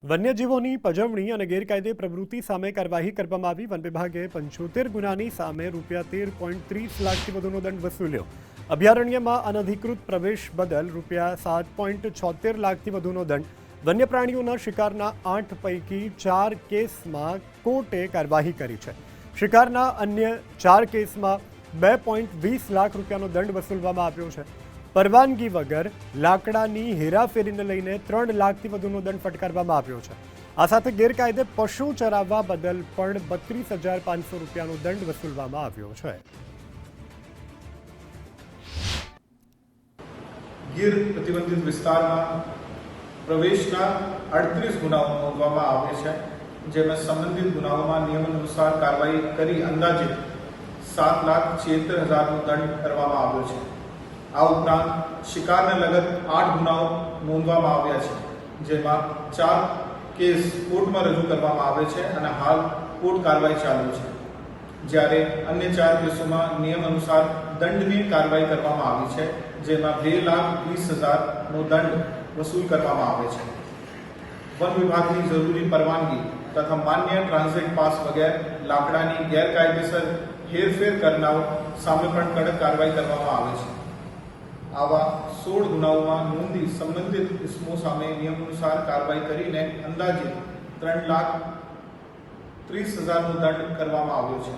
વન્યજીવોની પજવણી અને ગેરકાયદે પ્રવૃત્તિ સામે કાર્યવાહી કરવામાં આવી। વન વિભાગે 75 ગુનાની સામે ₹13.30 લાખથી વધુનો દંડ વસૂલ્યો। અભયારણ્યમાં અનધિકૃત પ્રવેશ બદલ ₹7.76 લાખથી વધુનો દંડ। વન્ય પ્રાણીઓના શિકારના 8 પૈકી 4 કેસમાં કોર્ટે કાર્યવાહી કરી છે। શિકારના અન્ય 4 કેસમાં ₹2.20 લાખ દંડ વસૂલવામાં આવ્યો છે। પરવાનગી વગર લાકડાની હેરાફેરીને લઈને 3 લાખથી વધુનો દંડ ફટકારવામાં આવ્યો છે। આ સાથે ગેરકાયદે પશુ ચરાવવા બદલ પણ ₹32,500નો દંડ વસૂલવામાં આવ્યો છે। ગીર પ્રતિબંધિત વિસ્તારમાં પ્રવેશના 38 ગુનાઓ નોંધવામાં આવે છે, જેમાં સંબંધિત ગુનાઓમાં નિયમ અનુસાર કાર્યવાહી કરી અંદાજે 7,76,000નો દંડ કરવામાં આવ્યો છે। આ ઉપરાંત શિકારને લગત 8 ગુનાઓ નોંધવામાં આવ્યા છે, જેમાં 4 કેસ કોર્ટમાં રજૂ કરવામાં આવે છે અને હાલ કોર્ટ કાર્યવાહી ચાલુ છે, જ્યારે અન્ય 4 કેસોમાં નિયમ અનુસાર દંડની કાર્યવાહી કરવામાં આવી છે, જેમાં ₹2,20,000નો દંડ વસૂલ કરવામાં આવે છે। વન વિભાગની જરૂરી પરવાનગી તથા માન્ય ટ્રાન્ઝિટ પાસ વગેરે લાકડાની ગેરકાયદેસર હેરફેર કરનાર સામે પણ કડક કાર્યવાહી કરવામાં આવે છે। આવા 16 ગુનાઓમાં નોંધી સંબંધિત ઇસમો સામે નિયમ અનુસાર કાર્યવાહી કરીને અંદાજે ₹3,30,000નો દંડ કરવામાં આવ્યો છે।